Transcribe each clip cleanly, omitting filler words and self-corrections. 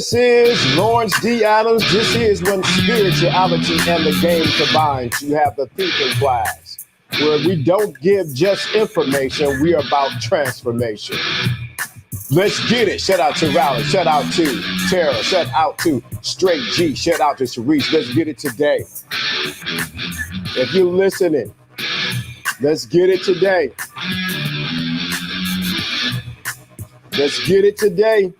This is Lawrence D. Adams. This is when spirituality and the game combine. You have the thinking class, where we don't give just information, we are about transformation. Let's get it. Shout out to Raleigh. Shout out to Tara. Shout out to Straight G. Shout out to Sharice. Let's get it today. If you're listening, let's get it today. Let's get it today.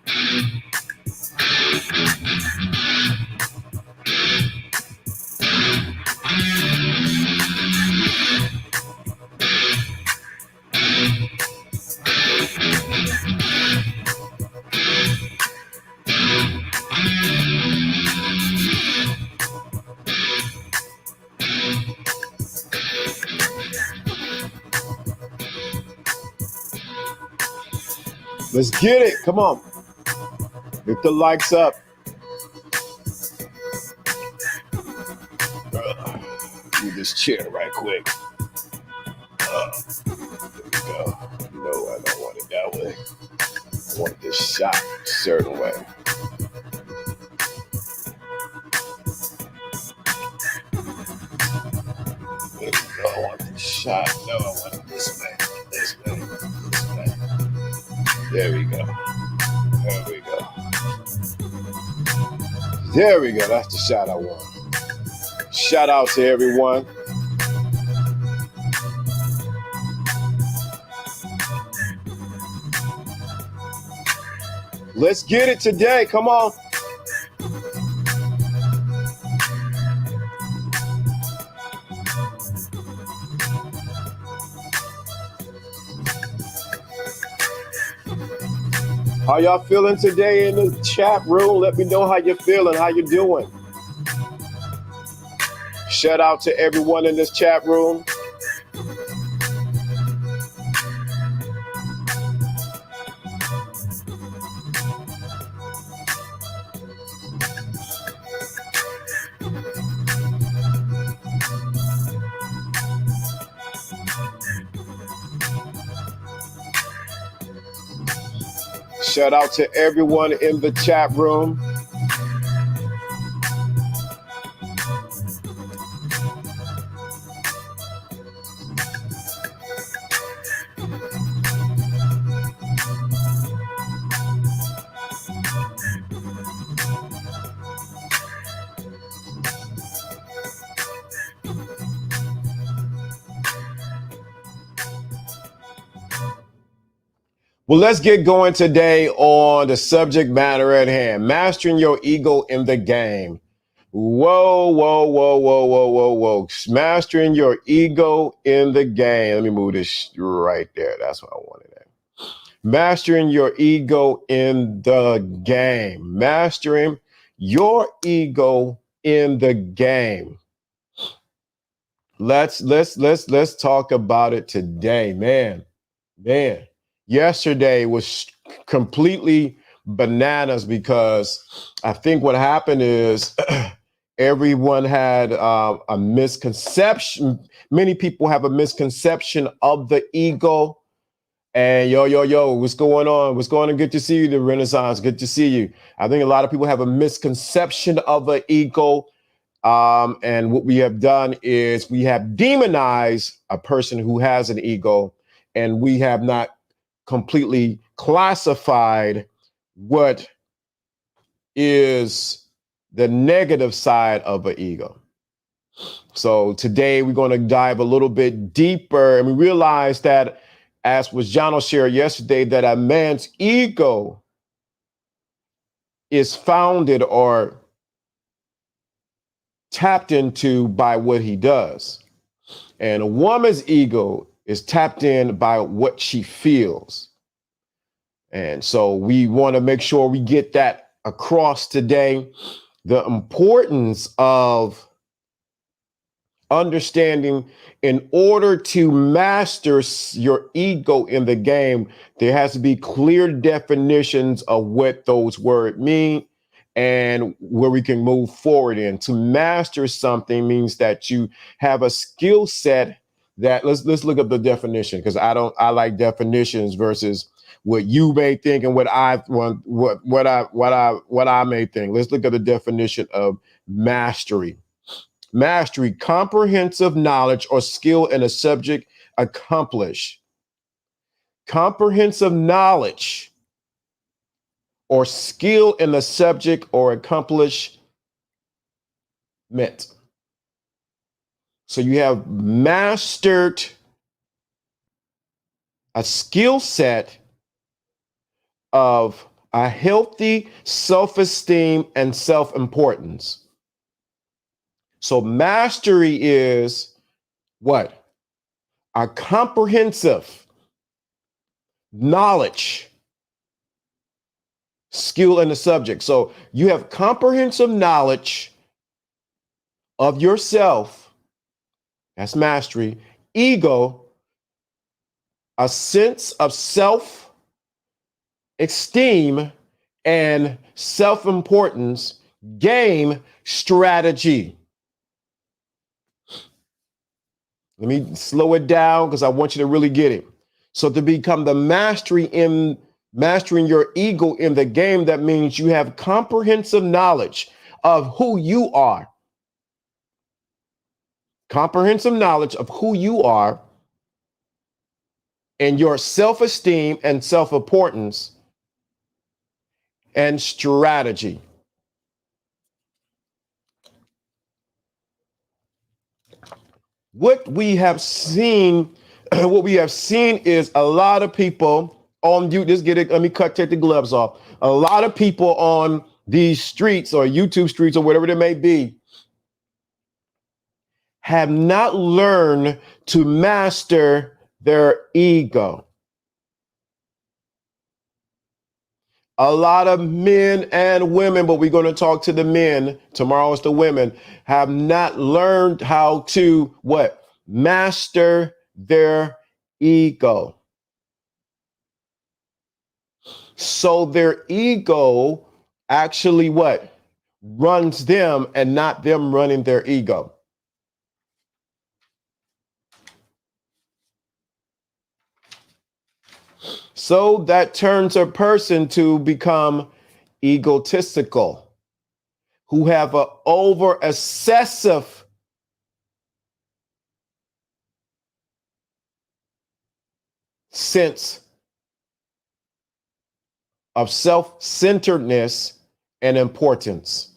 Let's get it. Come on. Get the likes up. Move this chair right quick. There we go. No, I don't want it that way. I want this shot a certain way. There we go. I want this shot. No, I want it this way. This way. This way. There we go. There we go. There we go. That's the shot I want. Shout out to everyone. Let's get it today. Come on. How y'all feeling today in the chat room? Let me know how you're feeling, how you're doing. Shout out to everyone in this chat room. Shout out to everyone in the chat room. Well, let's get going today on the subject matter at hand, mastering your ego in the game. Whoa, whoa, whoa, whoa, whoa, whoa, whoa. Mastering your ego in the game. Let me move this right there. That's what I wanted. Mastering your ego in the game. Mastering your ego in the game. Let's talk about it today, man. Yesterday was completely bananas because I think what happened is everyone had a misconception. Many people have a misconception of the ego. And yo, what's going on? What's going on? Good to see you, the Renaissance. Good to see you. I think a lot of people have a misconception of an ego. And what we have done is we have demonized a person who has an ego, and we have not completely classified what is the negative side of an ego. So today we're going to dive a little bit deeper, and we realize that, as was Jono shared yesterday, that a man's ego is founded or tapped into by what he does. And a woman's ego is tapped in by what she feels. And so we want to make sure we get that across today. The importance of understanding, in order to master your ego in the game, there has to be clear definitions of what those words mean and where we can move forward in. To master something means that you have a skill set that, let's look up the definition, because I like definitions versus what you may think and what I want, what I may think. Let's look at the definition of mastery. Mastery, comprehensive knowledge or skill in a subject. Accomplish. Comprehensive knowledge or skill in the subject or accomplishment. So you have mastered a skill set of a healthy self-esteem and self-importance. So mastery is what? A comprehensive knowledge, skill in the subject. So you have comprehensive knowledge of yourself. That's mastery. Ego, a sense of self-esteem and self-importance. Game, strategy. Let me slow it down because I want you to really get it. So to become the mastery in mastering your ego in the game, that means you have comprehensive knowledge of who you are. Comprehensive knowledge of who you are and your self-esteem and self-importance and strategy. What we have seen is a lot of people on you. Just get it. Let me take the gloves off. A lot of people on these streets or YouTube streets or whatever they may be have not learned to master their ego. A lot of men and women, but we're going to talk to the men. Tomorrow is the women, have not learned how to what? Master their ego. So their ego actually what? Runs them and not them running their ego. So that turns a person to become egotistical, who have an over excessive sense of self-centeredness and importance.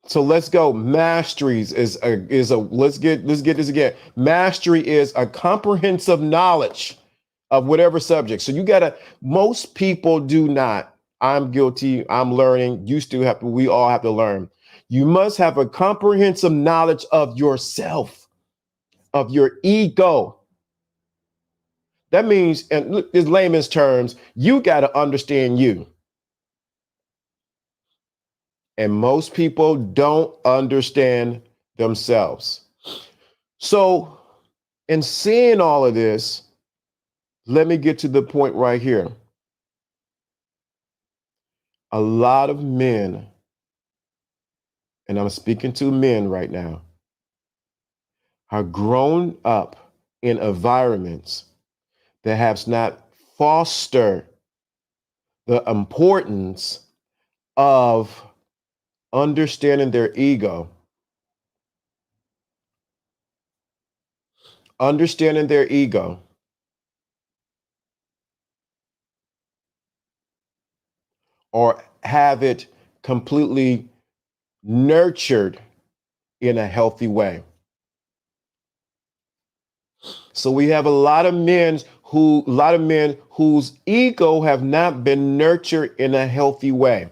So let's go. Masteries is a let's get this again. Mastery is a comprehensive knowledge of whatever subject. So you gotta, most people do not. I'm guilty. I'm learning. You still have to, we all have to learn. You must have a comprehensive knowledge of yourself, of your ego. That means, in layman's terms, you got to understand you. And most people don't understand themselves. So, in seeing all of this, let me get to the point right here. A lot of men, and I'm speaking to men right now, are grown up in environments that have not fostered the importance of understanding their ego, or have it completely nurtured in a healthy way. So we have a lot of men whose ego have not been nurtured in a healthy way.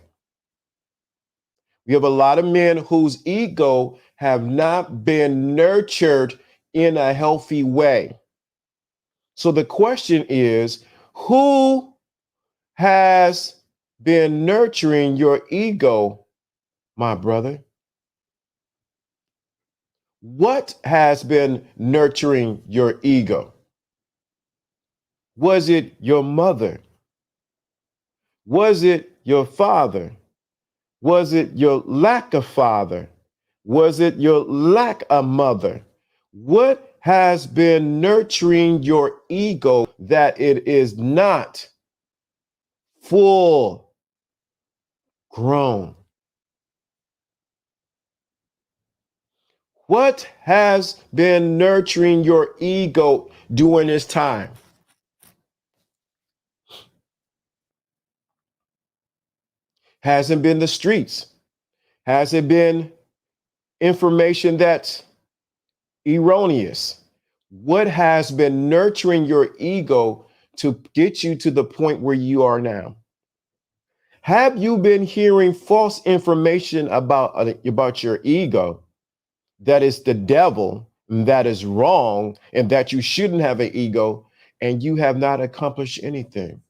We have a lot of men whose ego have not been nurtured in a healthy way. So the question is, who has been nurturing your ego, my brother? What has been nurturing your ego? Was it your mother? Was it your father? Was it your lack of father? Was it your lack of mother? What has been nurturing your ego that it is not full grown? What has been nurturing your ego during this time? Has it been the streets? Has it been information that's erroneous? What has been nurturing your ego to get you to the point where you are now? Have you been hearing false information about your ego that is the devil, and that is wrong, and that you shouldn't have an ego, and you have not accomplished anything?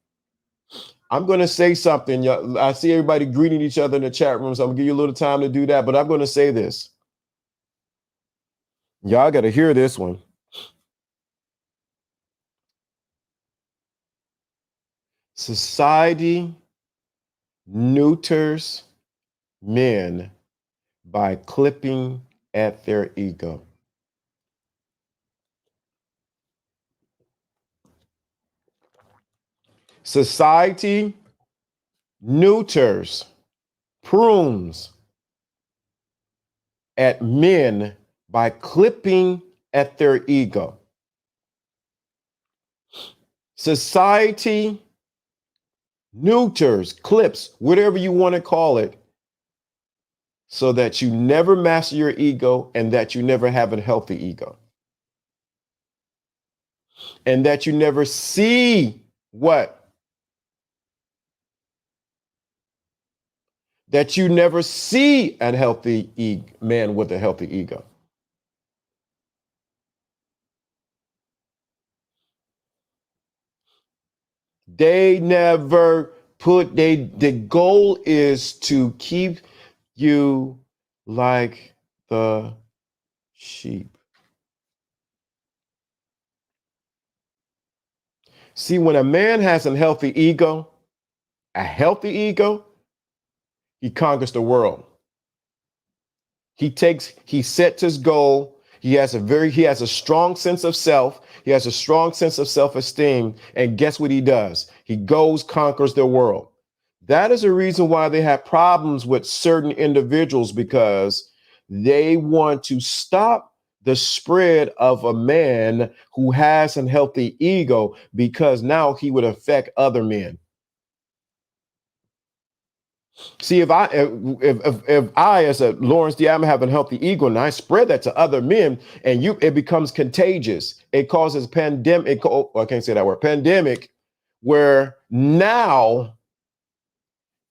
I'm going to say something. I see everybody greeting each other in the chat room, so I'm going to give you a little time to do that, but I'm going to say this. Y'all got to hear this one. Society neuters men by clipping at their ego. Society neuters, prunes at men by clipping at their ego. Society neuters, clips, whatever you want to call it, so that you never master your ego and that you never have a healthy ego. And that you never see what? That you never see a healthy man with a healthy ego. They never the goal is to keep you like the sheep. See, when a man has a healthy ego, he conquers the world. He sets his goal. He has a strong sense of self. He has a strong sense of self-esteem. And guess what he does? He goes, conquers the world. That is the reason why they have problems with certain individuals, because they want to stop the spread of a man who has a healthy ego, because now he would affect other men. See, if I as a Lawrence D. Adams have a healthy ego and I spread that to other men, and it becomes contagious. It causes pandemic. I can't say that word. Pandemic, where now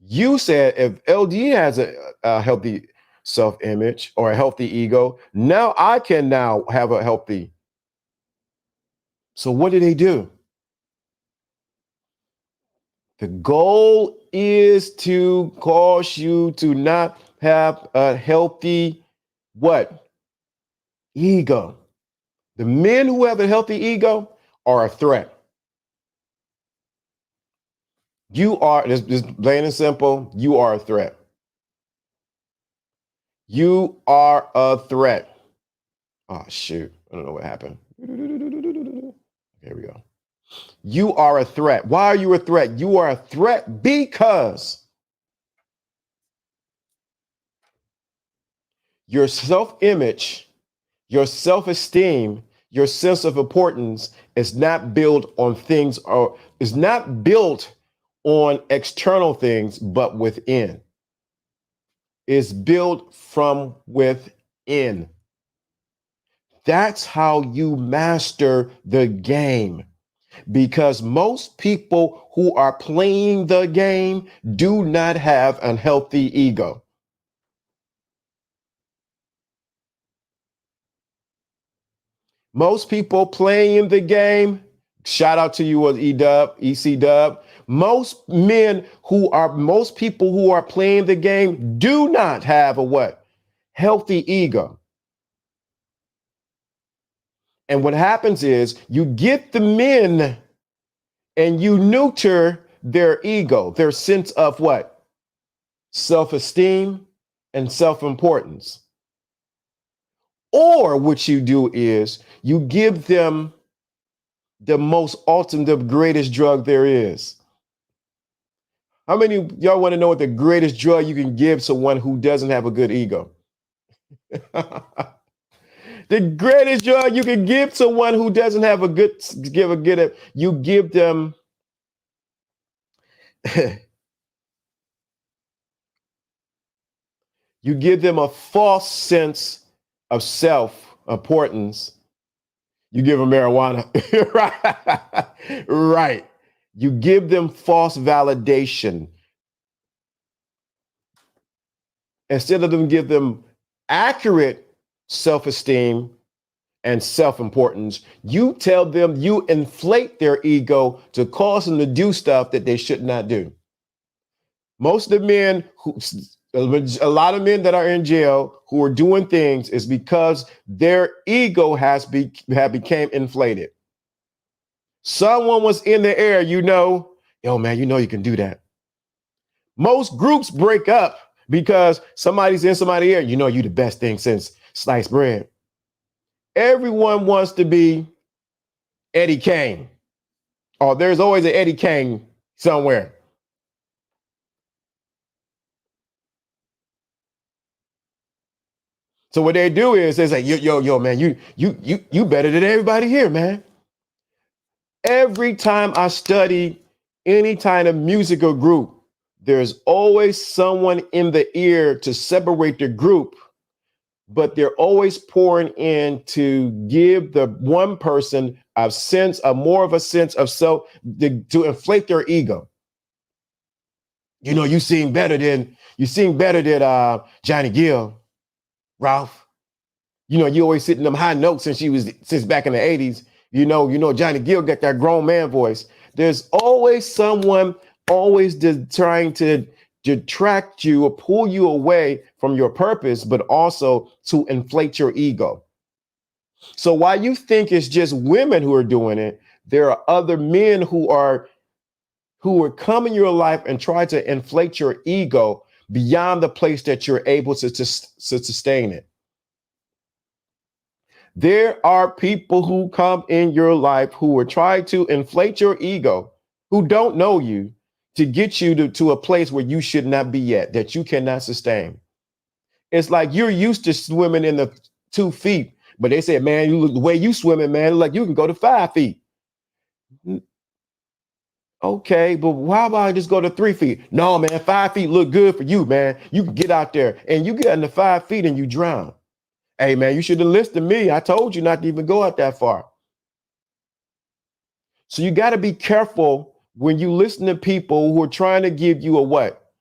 you said if LD has a healthy self-image or a healthy ego, now I can now have a healthy. So what do they do? The goal is to cause you to not have a healthy what? Ego. The men who have a healthy ego are a threat. You are, just plain and simple, you are a threat. You are a threat. Oh, shoot. I don't know what happened. Here we go. You are a threat. Why are you a threat? You are a threat because your self-image, your self-esteem, your sense of importance is not built on things, or is not built on external things, but within. It's built from within. That's how you master the game. Because most people who are playing the game do not have a healthy ego. Most people playing the game, shout out to you, E-Dub, EC-Dub. Most people who are playing the game do not have a what? Healthy ego. And what happens is you get the men and you neuter their ego, their sense of what? Self-esteem and self-importance. Or what you do is you give them the most ultimate, the greatest drug there is. How many of y'all want to know what the greatest drug you can give someone who doesn't have a good ego? The greatest drug you can give someone who doesn't have a good, you give them, you give them a false sense of self-importance. You give them marijuana. Right. Right. You give them false validation. Instead of them give them accurate self-esteem and self-importance, you tell them, you inflate their ego to cause them to do stuff that they should not do. Most of the men a lot of men that are in jail who are doing things is because their ego have became inflated. Someone was in the air, yo man, you can do that. Most groups break up because somebody's in somebody's ear. You the best thing since sliced bread. Everyone wants to be Eddie Kane. Oh, there's always an Eddie Kane somewhere. So what they do is they say, yo, man, you better than everybody here, man. Every time I study any kind of musical group, there's always someone in the ear to separate the group, but they're always pouring in to give the one person more of a sense of self, to inflate their ego. You sing better than Johnny Gill, Ralph. You always sitting them high notes since back in the 80s. Johnny Gill got that grown man voice. There's always someone trying to detract you or pull you away from your purpose, but also to inflate your ego. So while you think it's just women who are doing it, there are other men who come in your life and try to inflate your ego beyond the place that you're able to sustain it. There are people who come in your life who are trying to inflate your ego, who don't know you, to get you to a place where you should not be at, that you cannot sustain. It's like you're used to swimming in the 2 feet, but they say, man, the way you swimming, man, like you can go to 5 feet. Okay, but how about I just go to 3 feet? No, man, 5 feet look good for you, man. You can get out there and you get into 5 feet and you drown. Hey, man, you should have listened to me. I told you not to even go out that far. So you got to be careful when you listen to people who are trying to give you a what?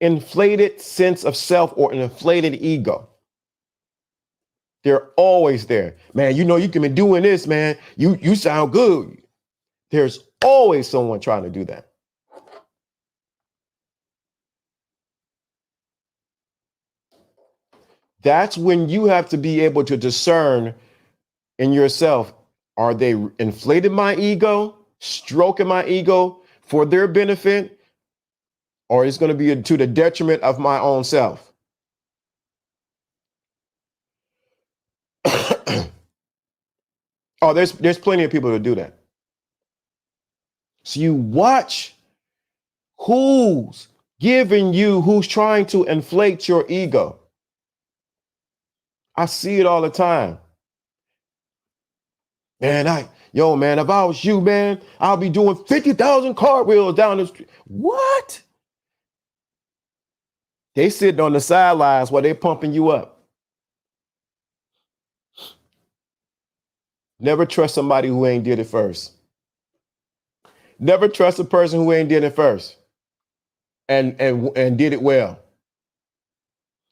Inflated sense of self or an inflated ego. They're always there. Man, you can be doing this, man. You sound good. There's always someone trying to do that. That's when you have to be able to discern in yourself, are they inflating my ego, stroking my ego for their benefit, or it's going to be to the detriment of my own self? Oh, there's plenty of people who do that. So you watch who's trying to inflate your ego. I see it all the time. Man, if I was you, man, I'll be doing 50,000 cartwheels down the street. What? They sitting on the sidelines while they're pumping you up. Never trust somebody who ain't did it first. Never trust a person who ain't did it first and did it well.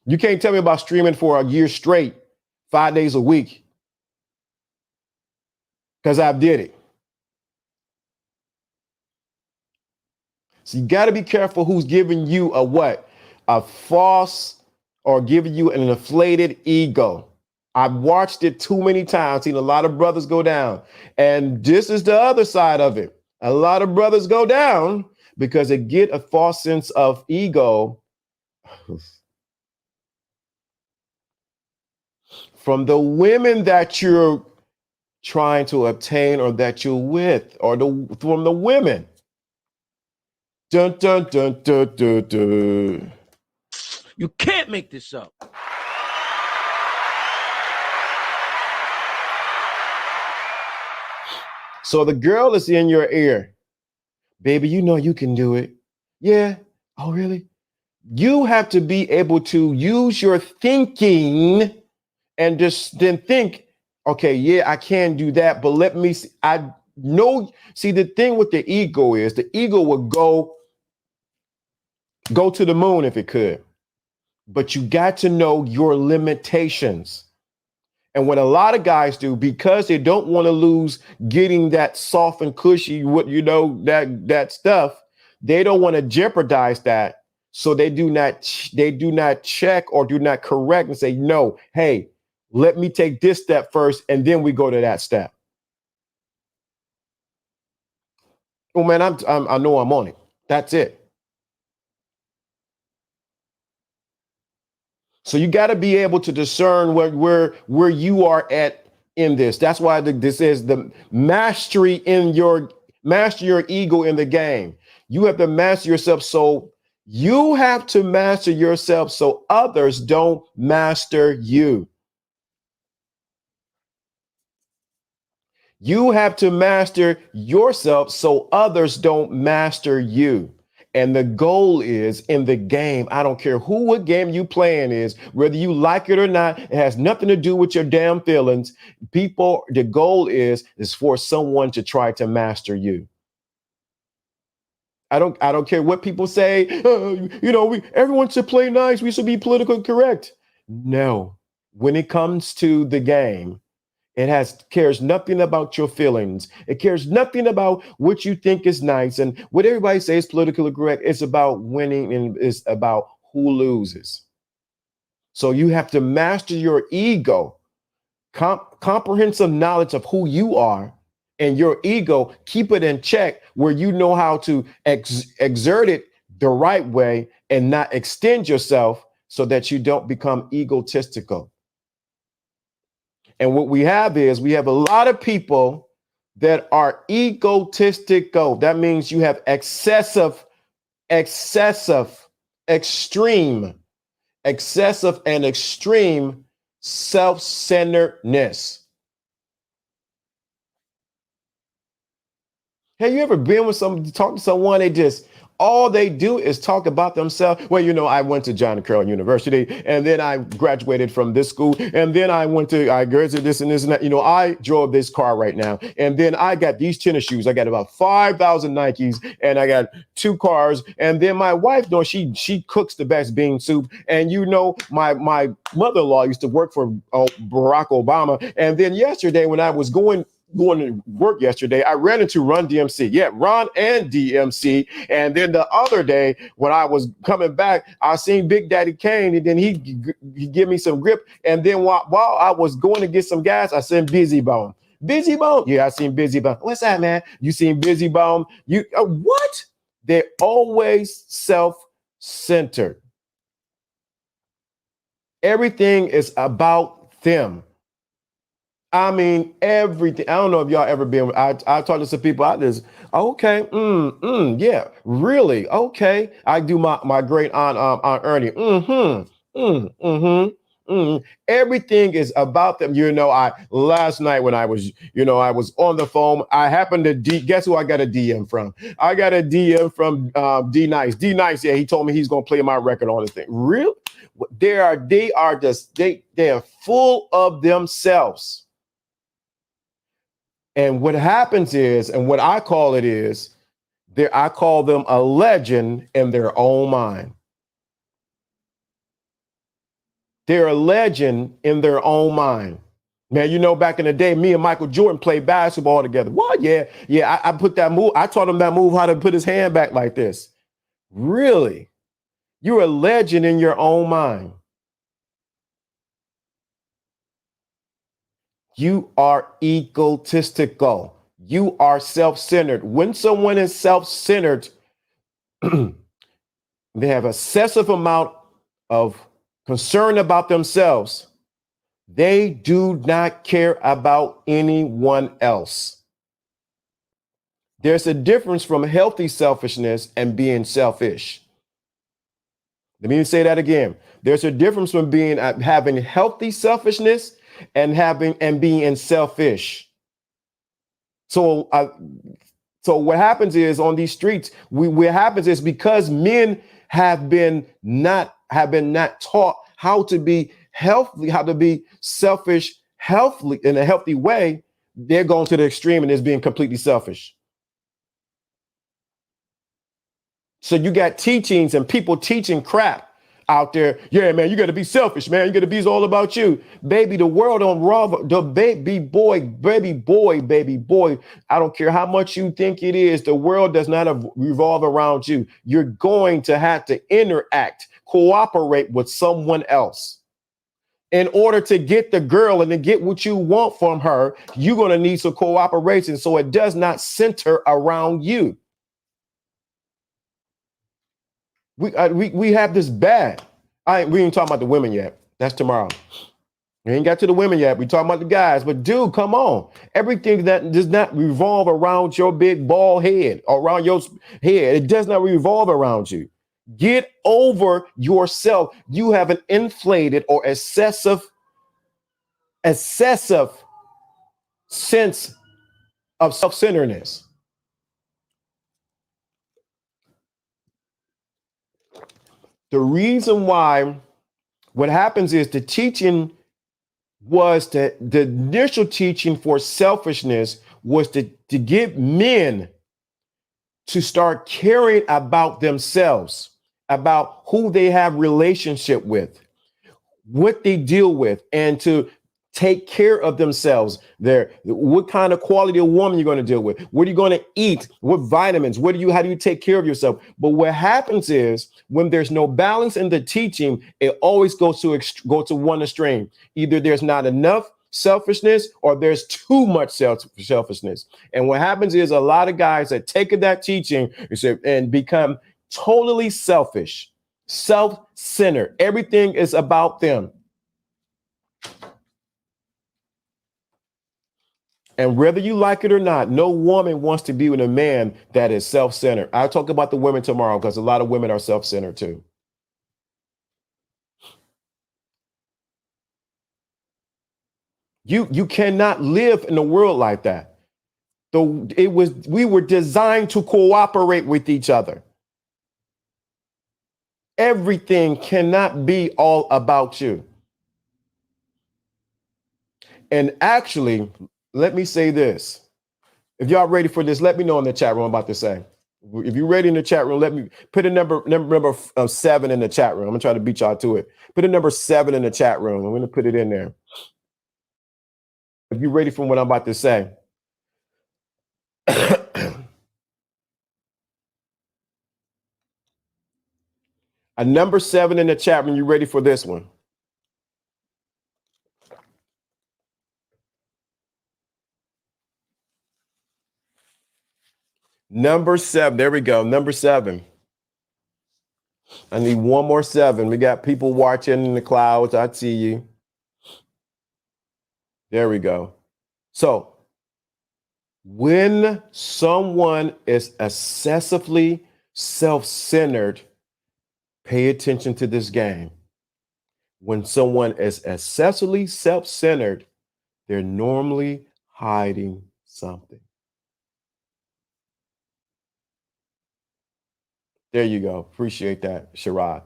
You can't tell me about streaming for a year straight, 5 days a week, because I did it. So you got to be careful who's giving you a false or giving you an inflated ego. I've watched it too many times, seen a lot of brothers go down. And this is the other side of it. A lot of brothers go down because they get a false sense of ego. from the women that you're trying to obtain or that you're with, or from the women. Dun, dun, dun, dun, dun, dun. You can't make this up. So the girl is in your ear. Baby, you know you can do it. Yeah. Oh, really? You have to be able to use your thinking and just then think, okay, yeah, I can do that, but let me see. I know. See, the thing with the ego is the ego would go to the moon if it could, but you got to know your limitations. And what a lot of guys do, because they don't want to lose getting that soft and cushy, that stuff, they don't want to jeopardize that. So they do not check or do not correct and say, no, hey, let me take this step first, and then we go to that step. Oh man, I know I'm on it. That's it. So you got to be able to discern where you are at in this. That's why this is the master your ego in the game. You have to master yourself. So you have to master yourself so others don't master you. You have to master yourself so others don't master you. And the goal is in the game, I don't care what game you playing is, whether you like it or not, it has nothing to do with your damn feelings. The goal is for someone to try to master you. I don't care what people say. Everyone should play nice. We should be politically correct. No, when it comes to the game, it cares nothing about your feelings. It cares nothing about what you think is nice and what everybody says is politically correct. It's about winning, and it's about who loses. So you have to master your ego, comprehensive knowledge of who you are, and your ego, keep it in check where you know how to exert it the right way and not extend yourself so that you don't become egotistical. And what we have a lot of people that are egotistical. That means you have excessive, extreme self-centeredness. Have you ever been with somebody, talk to someone, all they do is talk about themselves? Well, I went to John Carroll University, and then I graduated from this school, and then I graduated this and this and that. I drove this car right now, and then I got these tennis shoes. I got about 5,000 Nikes, and I got 2 cars. And then my wife, she cooks the best bean soup. And my mother-in-law used to work for Barack Obama. And then yesterday, when I was going to work yesterday, I ran into Run DMC. Yeah, Ron and DMC. And then the other day, when I was coming back, I seen Big Daddy Kane, and then he give me some grip. And then while I was going to get some gas, I seen Busy Bone. Busy Bone? Yeah, I seen Busy Bone. What's that, man? You seen Busy Bone? What? They're always self-centered. Everything is about them. I mean, everything. I don't know if y'all ever been. I talk to some people out there. Okay, yeah, really. Okay, I do my great aunt Ernie. Everything is about them. Last night when I was on the phone, I happened to guess who I got a DM from? I got a DM from D Nice. D Nice, yeah, he told me he's gonna play my record on the thing. Really? They are full of themselves. And what happens is, and what I call it is, I call them a legend in their own mind. They're a legend in their own mind. Man, back in the day, me and Michael Jordan played basketball together. Well, yeah. I put that move. I taught him that move, how to put his hand back like this. Really? You're a legend in your own mind. You are egotistical. You are self-centered. When someone is self-centered, they have excessive amount of concern about themselves. They do not care about anyone else. There's a difference from healthy selfishness and being selfish. Let me say that again. There's a difference from being having healthy selfishness and being selfish. So what happens is on these streets, what happens is because men have been not taught how to be healthy, how to be selfish, healthily in a healthy way, they're going to the extreme and it's being completely selfish. So you got teachings and people teaching crap out there. Yeah, man, you got to be selfish, man. You got to be all about you. Baby, the world don't revolve. The baby boy. I don't care how much you think it is. The world does not revolve around you. You're going to have to interact, cooperate with someone else. In order to get the girl and to get what you want from her, you're going to need some cooperation. So it does not center around you. We have this bad. We ain't talking about the women yet. That's tomorrow. We ain't got to the women yet. We talking about the guys. But dude, come on. Everything that does not revolve around your big bald head, around your head, it does not revolve around you. Get over yourself. You have an inflated or excessive sense of self-centeredness. The reason why what happens is the initial teaching for selfishness was to get men to start caring about themselves, about who they have relationship with, what they deal with, and to take care of themselves. What kind of quality of woman you're going to deal with? What are you going to eat? What vitamins? How do you take care of yourself? But what happens is when there's no balance in the teaching, it always goes to one extreme. Either there's not enough selfishness or there's too much selfishness. And what happens is a lot of guys that take that teaching and become totally selfish, self-centered. Everything is about them. And whether you like it or not, no woman wants to be with a man that is self-centered. I'll talk about the women tomorrow because a lot of women are self-centered too. You cannot live in a world like that. We were designed to cooperate with each other. Everything cannot be all about you. And actually, let me say this. If y'all ready for this, let me know in the chat room I'm about to say. If you're ready in the chat room, let me put a number 7 in the chat room. I'm gonna try to beat y'all to it. Put a number 7 in the chat room. I'm gonna put it in there. If you're ready for what I'm about to say. A number 7 in the chat room. You ready for this one? Number 7. There we go. Number 7. I need one more 7. We got people watching in the clouds. I see you. There we go. So when someone is excessively self-centered, pay attention to this game. When someone is excessively self-centered, they're normally hiding something. There you go. Appreciate that, Sherrod.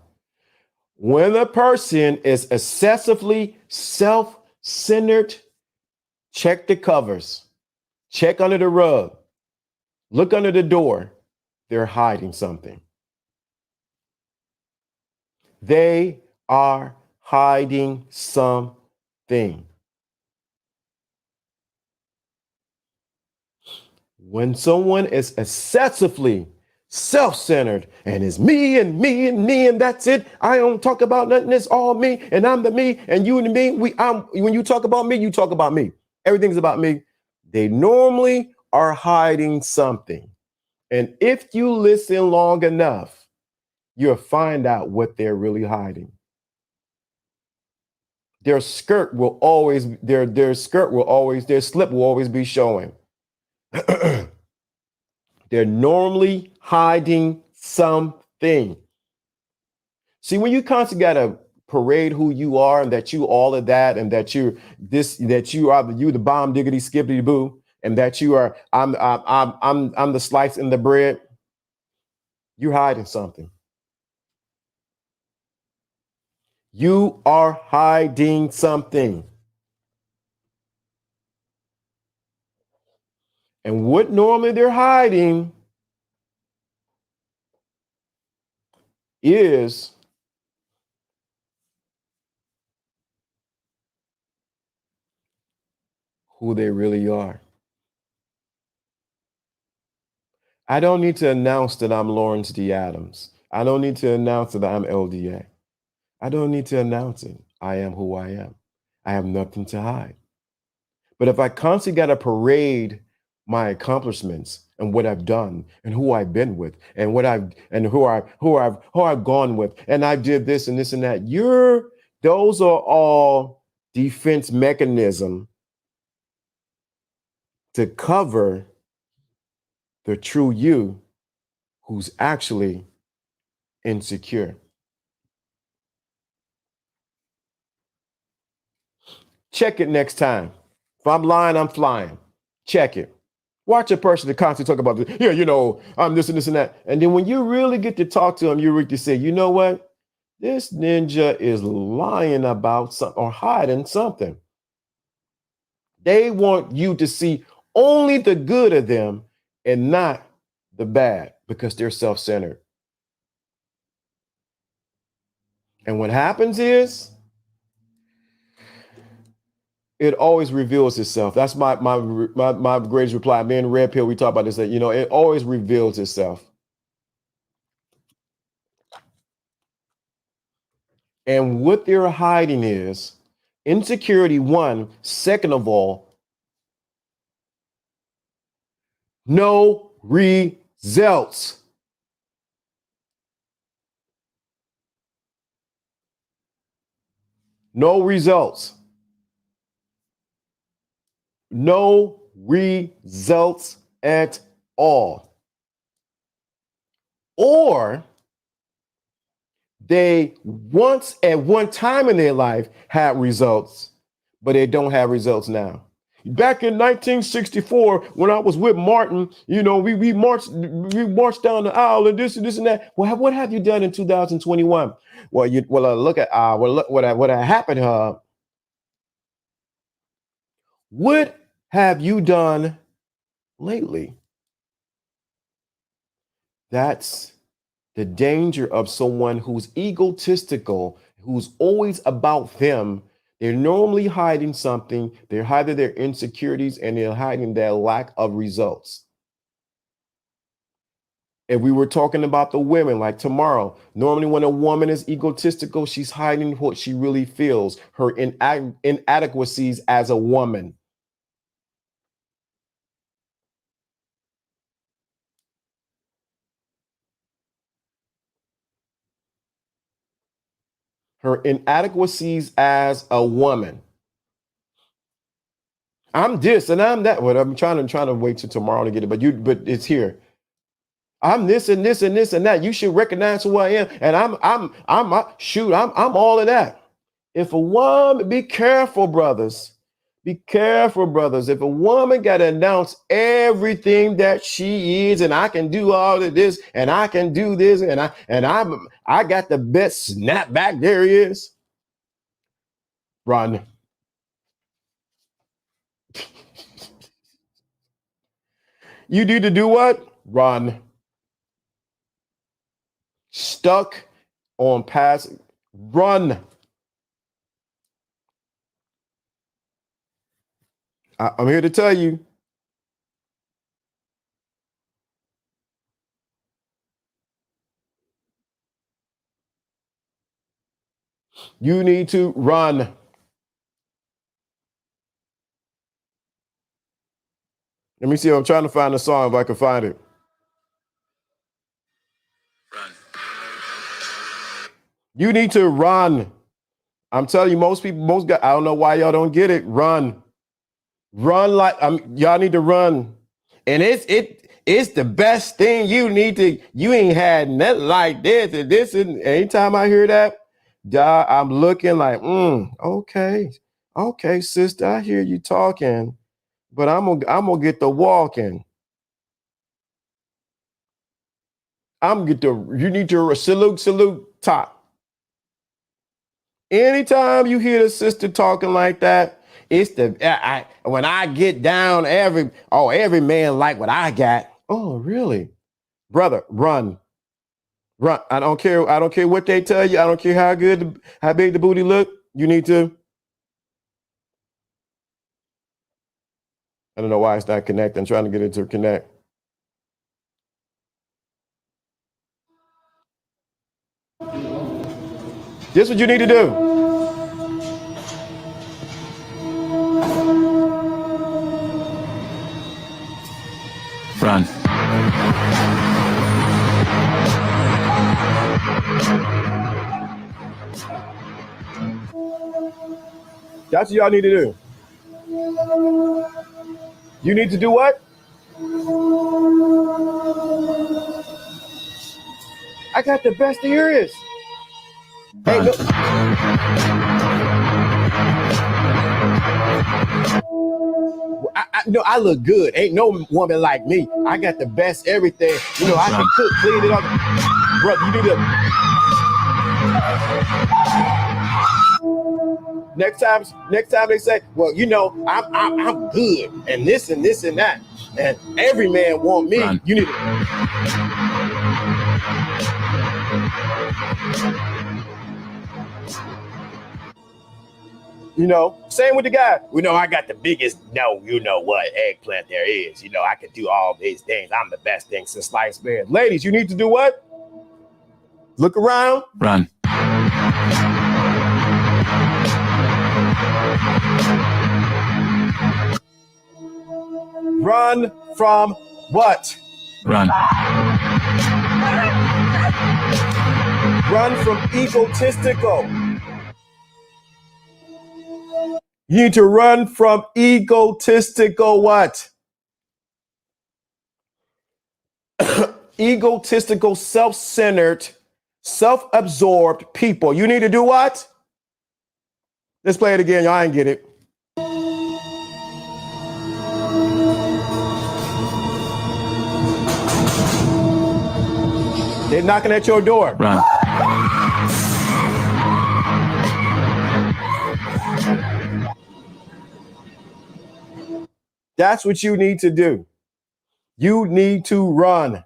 When a person is excessively self-centered, check the covers, check under the rug, look under the door. They're hiding something. They are hiding something. When someone is excessively self-centered and it's me and me and me and that's it, I don't talk about nothing, it's all me and I'm the me and you and me, when you talk about me, you talk about me. Everything's about me. They normally are hiding something. And if you listen long enough, you'll find out what they're really hiding. their skirt will always, their skirt will always, their slip will always be showing. They're normally hiding something. See, when you constantly gotta parade who you are and that you all of that and that you're this, that you are the bomb diggity skippity boo, and that you are I'm the slice in the bread, you're hiding something. You are hiding something. And what normally they're hiding is who they really are. I don't need to announce that I'm Lawrence D. Adams. I don't need to announce that I'm LDA. I don't need to announce it. I am who I am. I have nothing to hide. But if I constantly got to parade my accomplishments and what I've done and who I've been with and what I've and who I've gone with and I did this and this and that, those are all defense mechanism to cover the true you who's actually insecure. Check it next time. If I'm lying, I'm flying. Check it. Watch a person that constantly talk about this. Yeah, I'm this and this and that. And then when you really get to talk to them, you really say, you know what? This ninja is lying about something or hiding something. They want you to see only the good of them and not the bad because they're self-centered. And what happens is it always reveals itself. That's my greatest reply. Me and Red Pill, we talk about this, that, it always reveals itself. And what they're hiding is insecurity, one. Second of all, no results. No results. No results at all. Or they once at one time in their life had results, but they don't have results now. Back in 1964, when I was with Martin, we marched down the aisle and this and that. Well, what have you done in 2021? Well, look at what happened. What have you done lately? That's the danger of someone who's egotistical, who's always about them. They're normally hiding something. They're hiding their insecurities and they're hiding their lack of results. If we were talking about the women, like tomorrow, normally when a woman is egotistical, she's hiding what she really feels, her inadequacies as a woman. Her inadequacies as a woman. I'm this and I'm that. Well, I'm trying to wait till tomorrow to get it, but it's here. I'm this and this and this and that. You should recognize who I am. And I'm all of that. If a woman, be careful, brothers. Be careful, brothers. If a woman got to announce everything that she is, and I can do all of this, and I can do this, and I got the best snapback there is. Run. You need to do what? Run. Stuck on past. Run. I'm here to tell you. You need to run. Let me see. I'm trying to find the song if I can find it. Run. You need to run. I'm telling you, most people, most guys, I don't know why y'all don't get it. Run like y'all need to run. And it's the best thing you need to, you ain't had nothing like this and this. And anytime I hear that, I'm looking like, okay, sister, I hear you talking, but I'm gonna get the walking. You need to salute top. Anytime you hear the sister talking like that, it's when I get down, every man like what I got. Oh, really? Brother, run. I don't care. I don't care what they tell you. I don't care how big the booty look. You need to. I don't know why it's not connecting. I'm trying to get it to connect. This is what you need to do. Run. That's what y'all need to do. You need to do what? I got the best there is. Hey, no. I look good. Ain't no woman like me. I got the best everything. You know, I can cook, clean it up. Brother, you need to. Next time they say, well, you know, I'm good and this and that, and every man want me. Run. You need to. You know, same with the guy. We know I got the biggest, you know what, eggplant there is. You know, I can do all these things. I'm the best thing since sliced bread. Ladies, you need to do what? Look around. Run. Run from what? Run. Run from egotistical. You need to run from egotistical what? Egotistical, self-centered, self-absorbed people. You need to do what? Let's play it again. Y'all ain't get it. They're knocking at your door. Run. That's what you need to do. You need to run.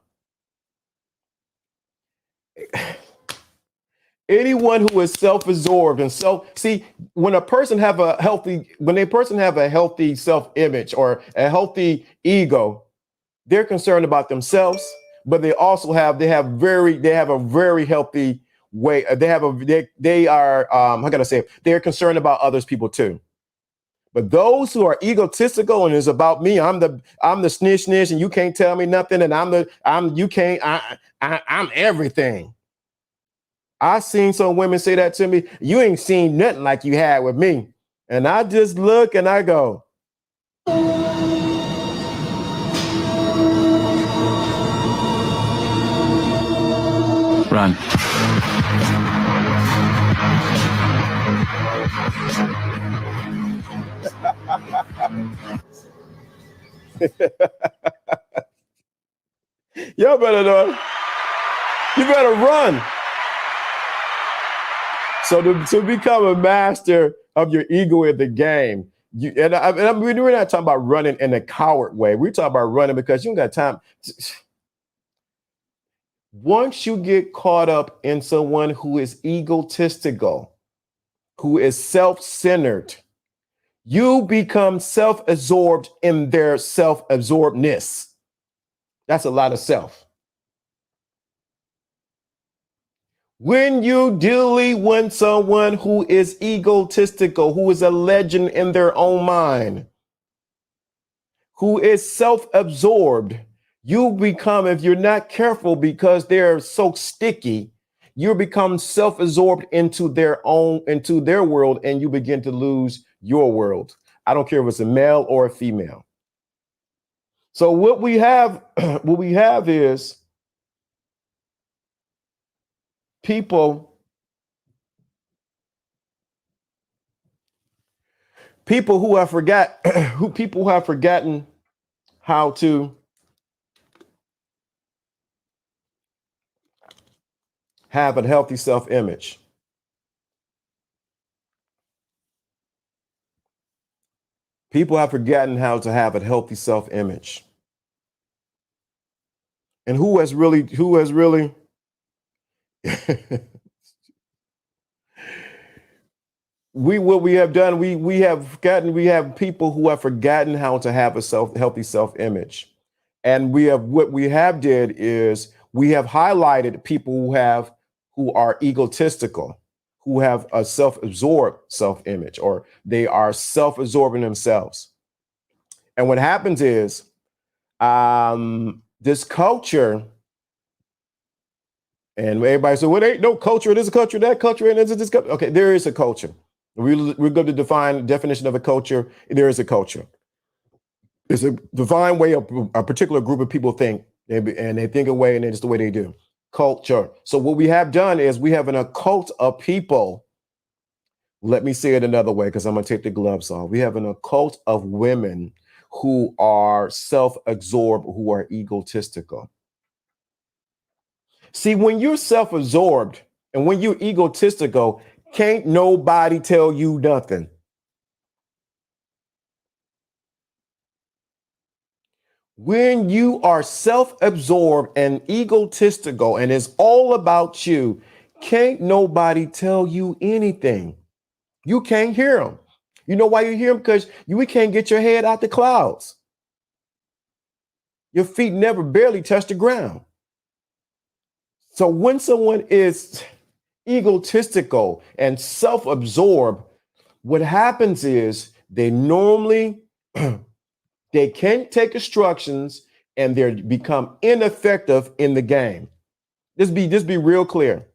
Anyone who is self-absorbed and when a person have a healthy self-image or a healthy ego, they're concerned about themselves, but they also have a very healthy way. They are how can I say it? They're concerned about others people too. But those who are egotistical and it's about me, I'm the snitch, and you can't tell me nothing, and I'm everything. I seen some women say that to me. You ain't seen nothing like you had with me. And I just look and I go. Run. Y'all better know. You better run. So to become a master of your ego in the game, we're not talking about running in a coward way. We're talking about running because you don't got time. Once you get caught up in someone who is egotistical, who is self-centered, you become self-absorbed in their self-absorbedness. That's a lot of self. When you dealing with someone who is egotistical, who is a legend in their own mind, who is self-absorbed, you become, if you're not careful, because they're so sticky, you become self-absorbed into their world, and you begin to lose your world. I don't care if it's a male or a female. So what we have, is people who have people who have forgotten how to have a healthy self-image. People have forgotten how to have a healthy self-image. And who has really what we have done, we have people who have forgotten how to have a healthy self-image. And what we have did is we have highlighted people who are egotistical, who have a self-absorbed self-image, or they are self-absorbing themselves. And what happens is this culture, and everybody said, well, there ain't no culture, there's a culture, that culture, and this culture. Okay, there is a culture. We're going to define the definition of a culture. There is a culture. It's a divine way a particular group of people think, and they think away, and it's the way they do. Culture. So what we have done is we have an occult of people. Let me say it another way, because I'm going to take the gloves off. We have an occult of women who are self-absorbed, who are egotistical. See, when you're self-absorbed and when you're egotistical, can't nobody tell you nothing. When you are self-absorbed and egotistical and it's all about you, can't nobody tell you anything. You can't hear them. You know why you hear them? Because we can't get your head out the clouds. Your feet never barely touch the ground. So when someone is egotistical and self-absorbed, what happens is they normally they can't take instructions, and they become ineffective in the game. Just be real clear.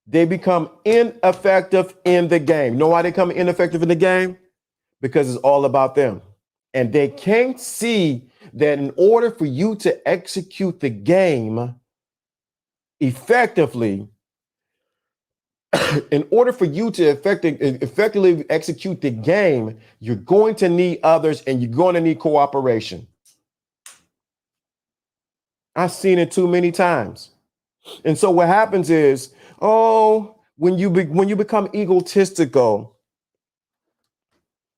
They become ineffective in the game. You know why they become ineffective in the game? Because it's all about them. And they can't see that in order for you to execute the game effectively, in order for you to effectively execute the game, you're going to need others, and you're going to need cooperation. I've seen it too many times. And so what happens is, when you become egotistical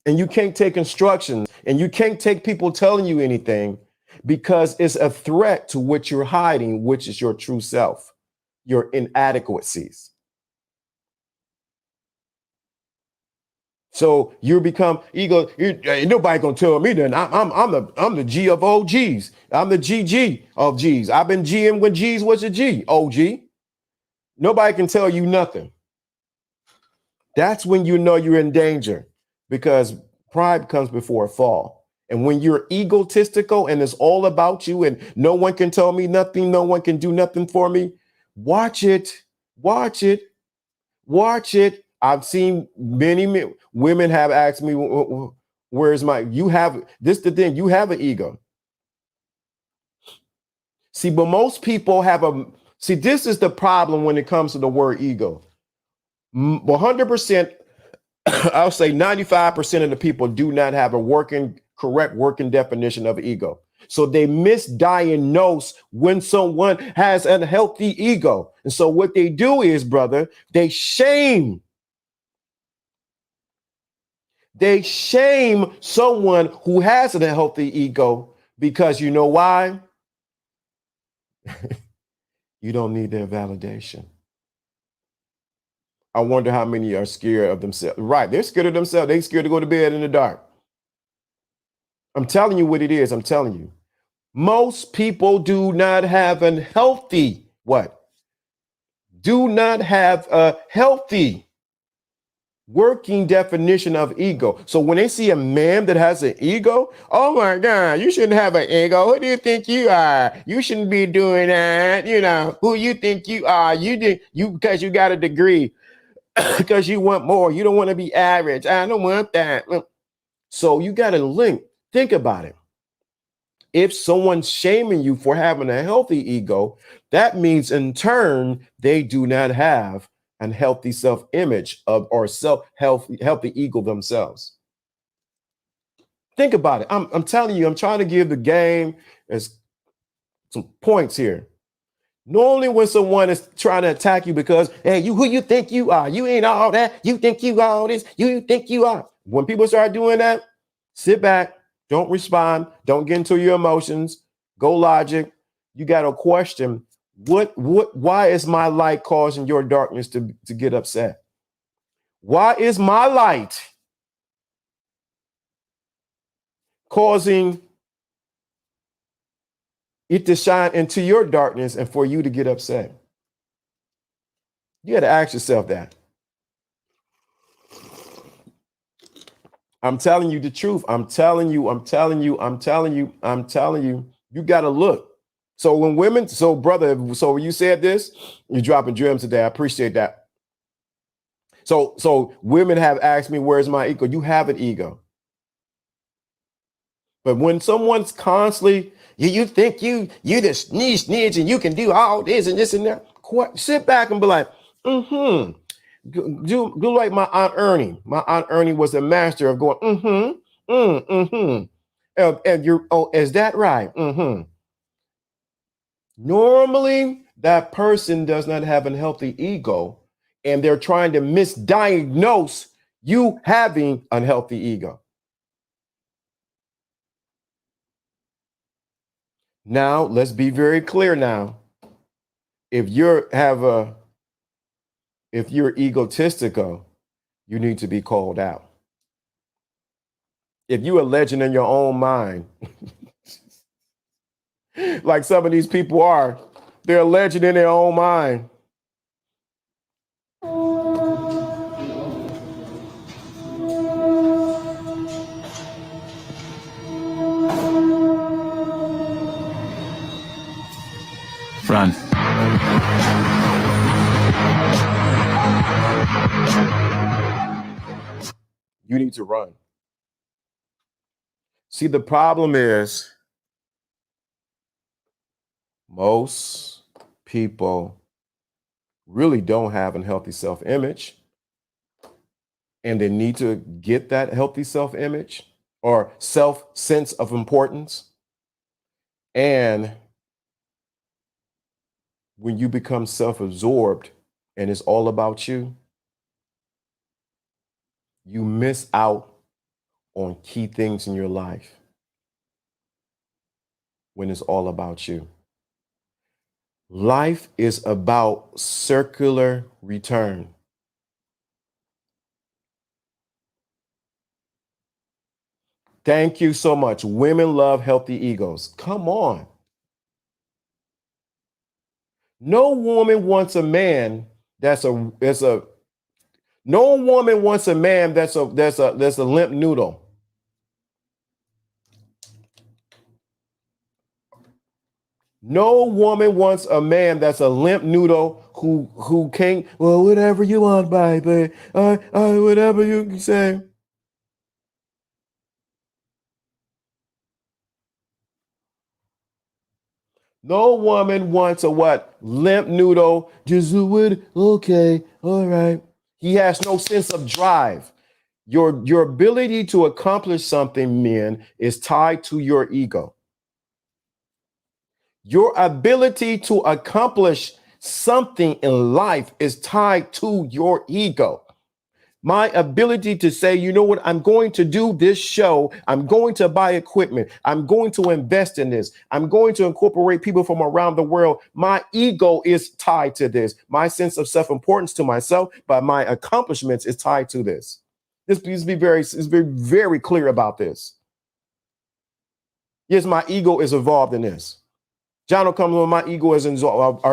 and you can't take instructions and you can't take people telling you anything, because it's a threat to what you're hiding, which is your true self, your inadequacies. So you become ego. Ain't nobody gonna tell me then. I'm the G of OGs. I'm the GG of Gs. I've been GM when Gs was a G. OG. Nobody can tell you nothing. That's when you know you're in danger, because pride comes before a fall. And when you're egotistical and it's all about you and no one can tell me nothing, no one can do nothing for me, watch it, watch it, watch it. I've seen many women have asked me, where's you have the thing, you have an ego. See, but most people this is the problem when it comes to the word ego. 100%, I'll say 95% of the people do not have a correct working definition of ego. So they misdiagnose when someone has a healthy ego. And so what they do is, brother, they shame someone who has a healthy ego, because you know why? You don't need their validation. I wonder how many are scared of themselves. Right, they're scared of themselves. They're scared to go to bed in the dark. I'm telling you what it is. I'm telling you. Most people do not have a healthy, do not have a healthy Working definition of ego. So when they see a man that has an ego, oh my God, you shouldn't have an ego. Who do you think you are? You shouldn't be doing that. You know, who you think you are? Because you got a degree, because you want more. You don't want to be average. I don't want that. So you got to link. Think about it. If someone's shaming you for having a healthy ego, that means in turn, they do not have and healthy self-image of or healthy ego themselves. Think about it. I'm telling you, I'm trying to give the game as some points here. Normally, when someone is trying to attack you because, hey, you who you think you are, you ain't all that, you think you all this, you think you are. When people start doing that, sit back, don't respond, don't get into your emotions, go logic. You got to question why is my light causing your darkness to get upset? Why is my light causing it to shine into your darkness and for you to get upset? You got to ask yourself that. I'm telling you the truth. I'm telling you, you got to look. So when women, so brother, so you said this, you're dropping gems today. I appreciate that. So women have asked me, where's my ego? You have an ego. But when someone's constantly, you think you the snitch and you can do all this and this and that, sit back and be like, do like my Aunt Ernie. My Aunt Ernie was a master of going, and you're, oh, is that right? Normally, that person does not have a healthy ego, and they're trying to misdiagnose you having an unhealthy ego. Now, let's be very clear now. If you're egotistical, you need to be called out. If you're a legend in your own mind, like some of these people are, they're a legend in their own mind. Run. You need to run. See, the problem is most people really don't have a healthy self-image, and they need to get that healthy self-image or self-sense of importance. And when you become self-absorbed and it's all about you, you miss out on key things in your life when it's all about you. Life is about circular return. Thank you so much. Women love healthy egos. Come on. No woman wants a man that's a limp noodle. No woman wants a man that's a limp noodle who can't, well, whatever you want, baby. Whatever you can say. No woman wants a what? Limp noodle. Just do it. Okay. All right. He has no sense of drive. Your ability to accomplish something, men, is tied to your ego. Your ability to accomplish something in life is tied to your ego. My ability to say, you know what, I'm going to do this show. I'm going to buy equipment. I'm going to invest in this. I'm going to incorporate people from around the world. My ego is tied to this. My sense of self-importance to myself, but my accomplishments is tied to this. Please be very clear about this. Yes, my ego is involved in this. John will come on, my ego is involved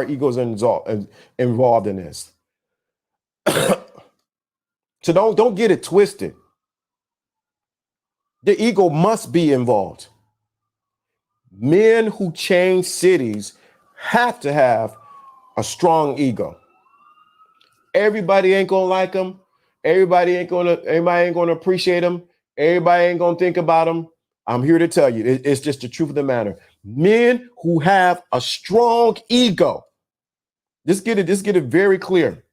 in this. So don't get it twisted. The ego must be involved. Men who change cities have to have a strong ego. Everybody ain't gonna like them. Everybody ain't gonna appreciate them. Everybody ain't gonna think about them. I'm here to tell you, it's just the truth of the matter. Men who have a strong ego. Just get it very clear.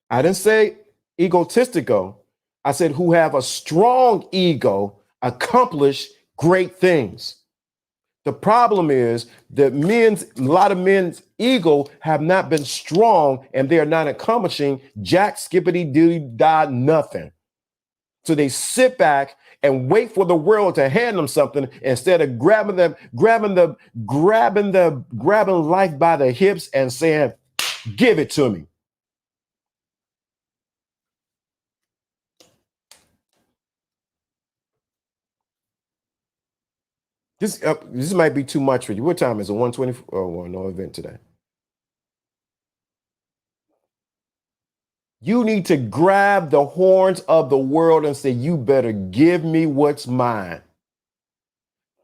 I didn't say egotistical. I said who have a strong ego accomplish great things. The problem is that a lot of men's ego have not been strong and they are not accomplishing jack skippity doo da nothing. So they sit back and wait for the world to hand them something instead of grabbing life by the hips and saying, give it to me. This might be too much for you. What time is it? 1:20? Oh, no event today. You need to grab the horns of the world and say, you better give me what's mine.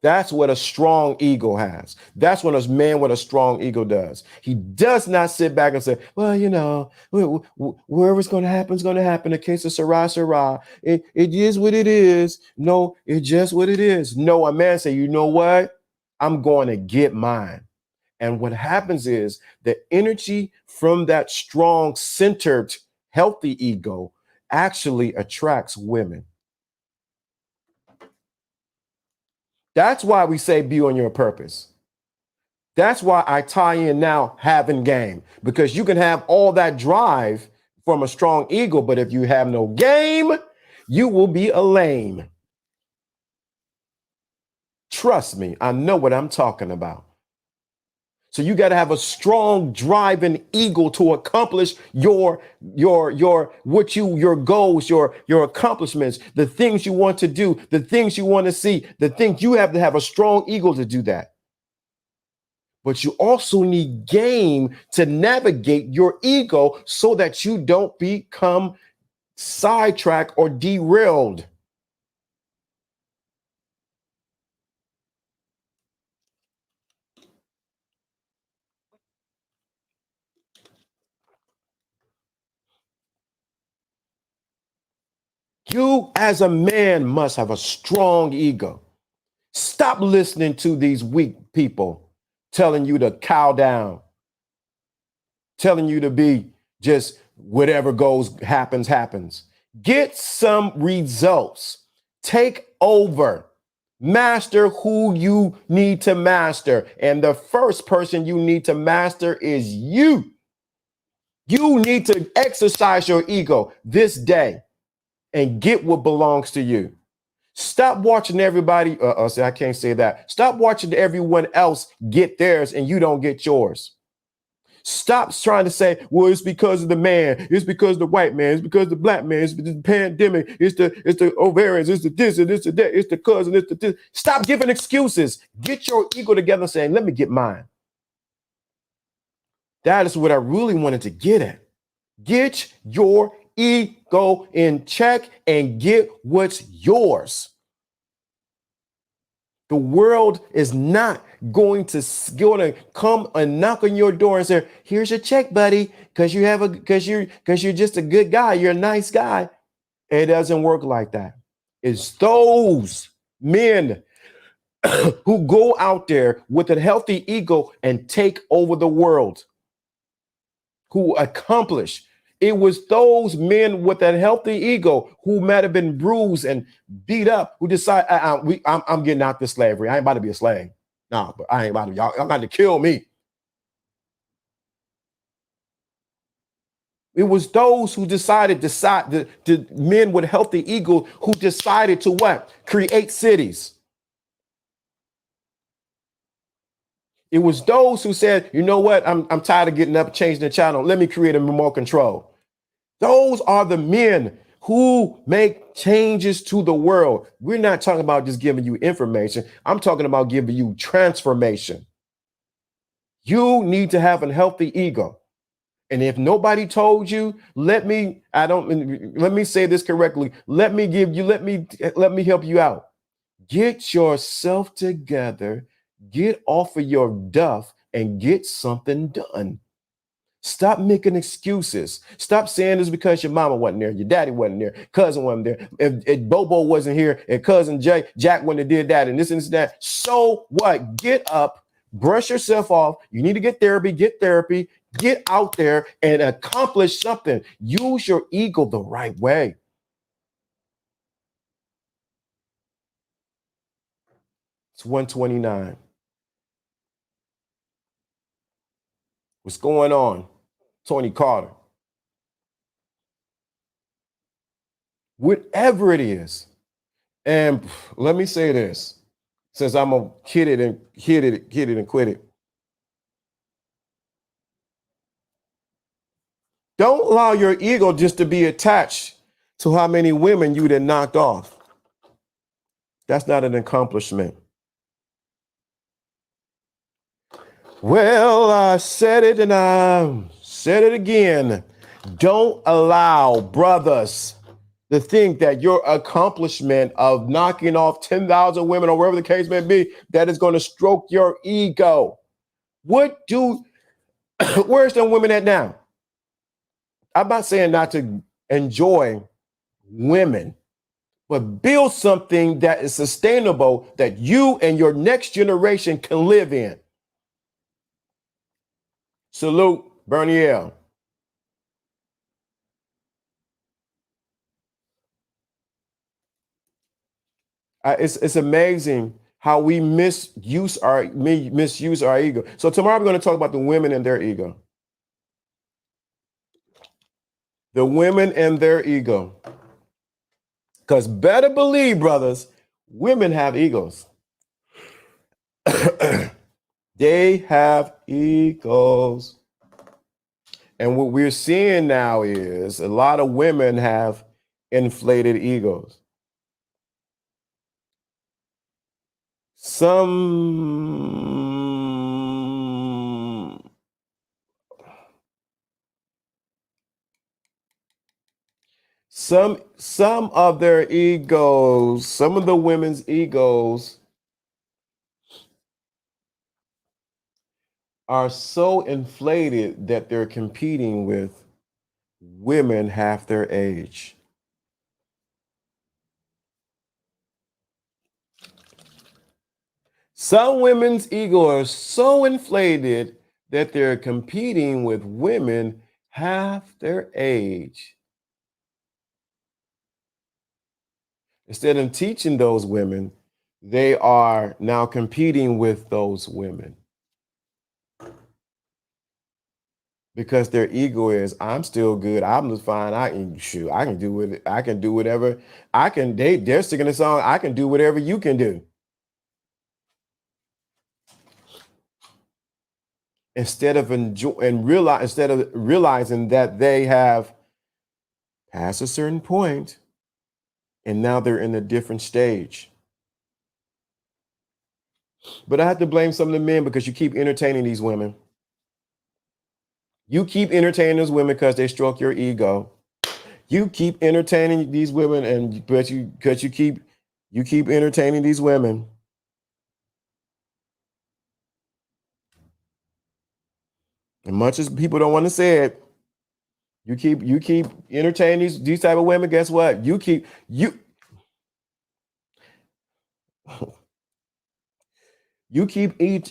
That's what a strong ego has. That's what a man with a strong ego does. He does not sit back and say, well, you know, wherever's going to happen is going to happen. In the case of Sarah, Sarah, it is what it is. No, it's just what it is. No, a man say, you know what? I'm going to get mine. And what happens is the energy from that strong, centered, healthy ego actually attracts women. That's why we say be on your purpose. That's why I tie in now having game, because you can have all that drive from a strong ego, but if you have no game, you will be a lame. Trust me, I know what I'm talking about. So you got to have a strong driving ego to accomplish your goals, your accomplishments, the things you want to do, the things you want to see, the things you have to have a strong ego to do that. But you also need game to navigate your ego so that you don't become sidetracked or derailed. You as a man must have a strong ego. Stop listening to these weak people telling you to cow down, telling you to be just whatever happens. Get some results. Take over. Master who you need to master. And the first person you need to master is you. You need to exercise your ego this day and get what belongs to you. Stop watching everybody. I can't say that. Stop watching everyone else get theirs and you don't get yours. Stop trying to say, well, it's because of the man. It's because of the white man. It's because of the black man. It's the pandemic. It's the ovarians. It's the this and it's the that. It's the cousin. It's the this. Stop giving excuses. Get your ego together and saying, let me get mine. That is what I really wanted to get at. Get your ego in check and get what's yours. The world is not going to come and knock on your door and say, here's your check, buddy, because you're just a good guy. You're a nice guy. It doesn't work like that. It's those men who go out there with a healthy ego and take over the world, who accomplish. It was those men with that healthy ego who might have been bruised and beat up who decide, I'm getting out this slavery. I ain't about to be a slave. No, but I ain't about to, y'all about to kill me. It was those who the men with healthy ego who decided to what? Create cities. It was those who said, you know what? I'm tired of getting up, changing the channel. Let me create a remote control. Those are the men who make changes to the world. We're not talking about just giving you information. I'm talking about giving you transformation. You need to have a healthy ego. And if nobody told you, let me say this correctly. Let me help you out. Get yourself together, get off of your duff and get something done. Stop making excuses. Stop saying this because your mama wasn't there, your daddy wasn't there, cousin wasn't there. If Bobo wasn't here and cousin Jack wouldn't have did that and this and that. So what? Get up, brush yourself off. You need to get therapy, get out there and accomplish something. Use your ego the right way. It's 129. What's going on? Tony Carter. Whatever it is. And let me say this, since I'm gonna hit it and quit it. Don't allow your ego just to be attached to how many women you done knocked off. That's not an accomplishment. Well, I said it and I said it again. Don't allow brothers to think that your accomplishment of knocking off 10,000 women or wherever the case may be, that is going to stroke your ego. Where's them women at now? I'm not saying not to enjoy women, but build something that is sustainable that you and your next generation can live in. Salute, Bernie L. It's amazing how we misuse our ego. So tomorrow we're going to talk about the women and their ego. The women and their ego. Because better believe, brothers, women have egos. They have egos. And what we're seeing now is a lot of women have inflated egos. Some of their egos, some of the women's egos are so inflated that they're competing with women half their age. Some women's ego are so inflated that they're competing with women half their age. Instead of teaching those women, they are now competing with those women. Because their ego is, I'm still good. I'm just fine. I can do it. I can do whatever. They're singing a song. I can do whatever you can do. Instead of realizing that they have passed a certain point and now they're in a different stage. But I have to blame some of the men because you keep entertaining these women. You keep entertaining those women because they stroke your ego. You keep entertaining these women, and because you keep entertaining these women. And much as people don't want to say it, you keep entertaining these type of women. Guess what? You keep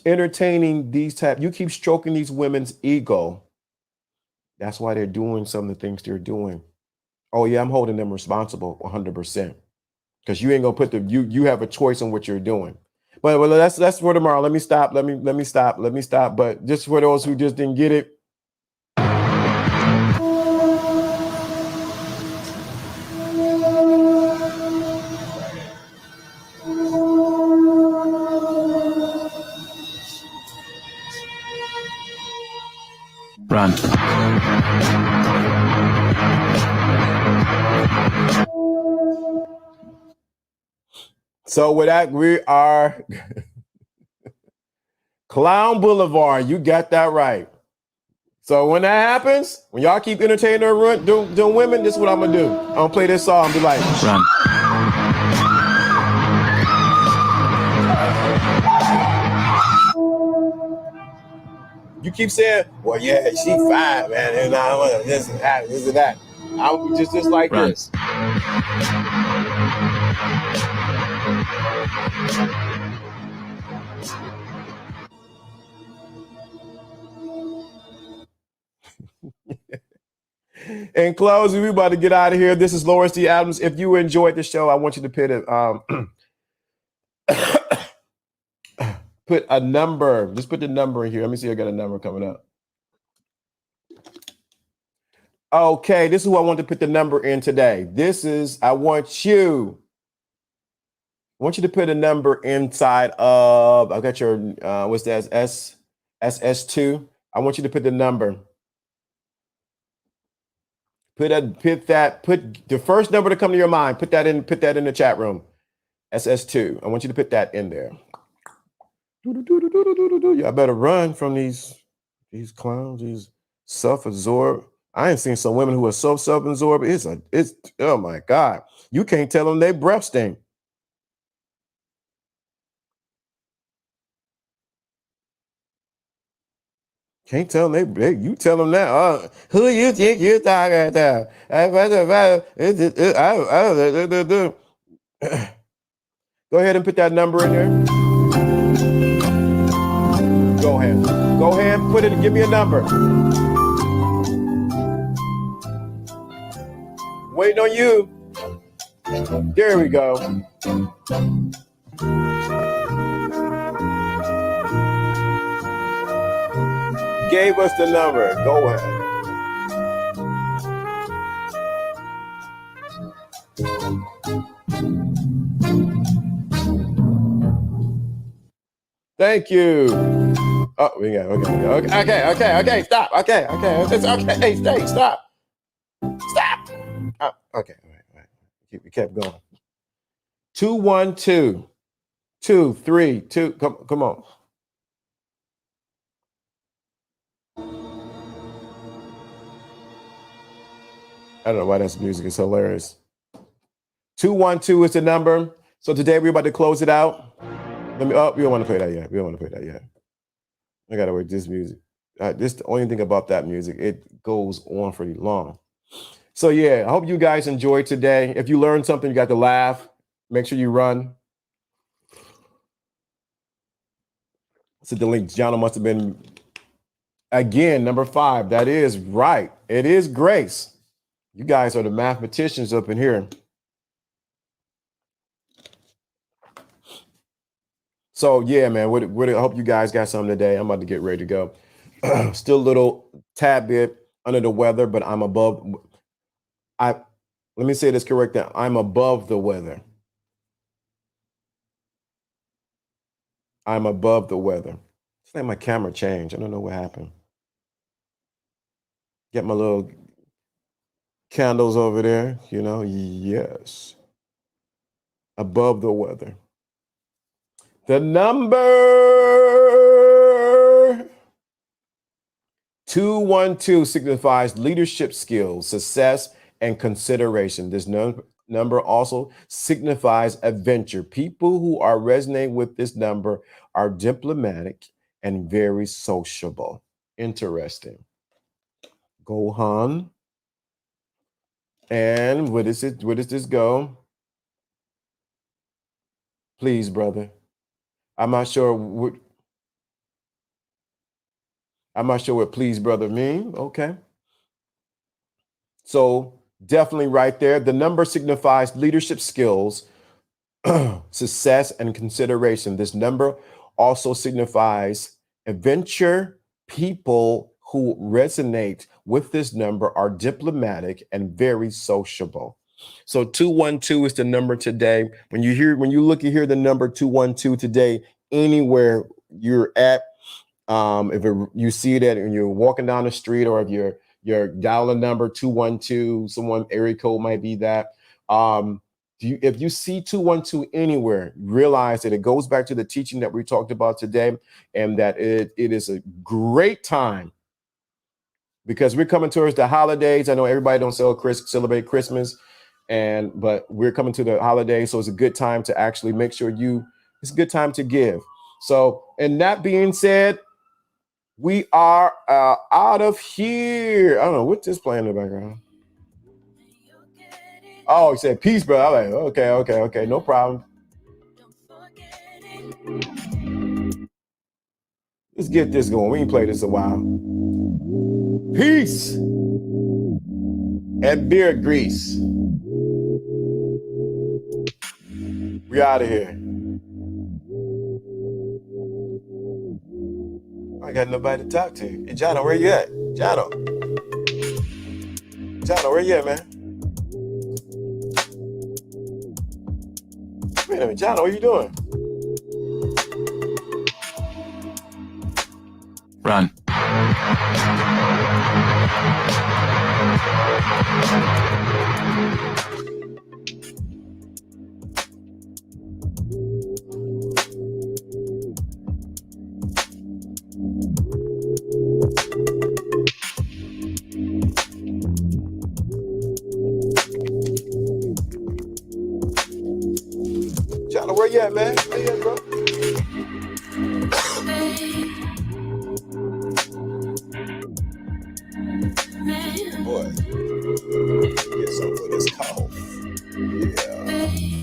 entertaining these type. You keep stroking these women's ego. That's why they're doing some of the things they're doing. Oh yeah, I'm holding them responsible 100%. Because you ain't gonna put you have a choice on what you're doing. But well, that's for tomorrow. Let me stop. But just for those who just didn't get it. Run. So with that, we are Clown Boulevard. You got that right. So when that happens, when y'all keep entertaining her doing women, this is what I'm gonna do. I'm gonna play this song and be like, Run. you keep saying, well, yeah, she fine, man, and I want this and that, this and that. I'll be just like Run. this. In closing, we about to get out of here. This is Lawrence D. Adams. If you enjoyed the show, I want you to put a number. Just put the number in here. Let me see. I got a number coming up. Okay, this is who I want to put the number in today. I want you to put a number inside of, I got your, what's that, SS2. I want you to put the number. Put the first number to come to your mind. Put that in the chat room. SS2. I want you to put that in there. Y'all better run from these clowns, these self-absorbed. I ain't seen some women who are so self-absorbed. It's oh my God. You can't tell them they breath stink. Can't tell them you tell them that. Who you think you're talking to? Go ahead and put that number in there. Go ahead, put it, give me a number. Waiting on you. There we go. Gave us the number. Go ahead. Thank you. Oh, we got okay. Stop. Okay. It's okay. Hey, stay. Stop. Okay. All right. We kept going. 212 232. Come on. I don't know why this music is hilarious. 212 is the number. So today we're about to close it out. We don't want to play that yet. I gotta wait this music. This the only thing about that music. It goes on pretty long. So yeah, I hope you guys enjoyed today. If you learned something, you got to laugh. Make sure you run. So the link, Gianna must have been, again, number 5. That is right. It is Grace. You guys are the mathematicians up in here. So yeah, man, I hope you guys got something today. I'm about to get ready to go. Still a little tad bit under the weather, but I'm above. Let me say this correctly. I'm above the weather. I'm above the weather. It's like my camera changed. I don't know what happened. Get my little candles over there, yes. Above the weather. The number 212 signifies leadership skills, success, and consideration. This number also signifies adventure. People who are resonating with this number are diplomatic and very sociable. Interesting. Gohan. And where does this go? Please, brother. I'm not sure what please, brother mean. Okay. So definitely right there. The number signifies leadership skills, success, and consideration. This number also signifies adventure. People who resonate with this number are diplomatic and very sociable. So 212 is the number today. When you look at here, the number 212 today, anywhere you're at, you see that and you're walking down the street, or if you're dialing number 212, someone area code might be that. If you see 212 anywhere, realize that it goes back to the teaching that we talked about today, and that it is a great time because we're coming towards the holidays. I know everybody don't celebrate Christmas, but we're coming to the holidays, so it's a good time to actually make sure it's a good time to give. So, and that being said, we are out of here. I don't know what's this playing in the background. Oh, he said peace, bro. I'm like, okay, no problem. Let's get this going. We ain't played this a while. Peace and beer grease. We out of here. I got nobody to talk to. Hey, Jono, where you at? Jono, where you at, man? Wait a minute, Jono, what you doing? Run. Jono, where you at, man? Where you at, bro? Boy, get some for this cough. Yeah.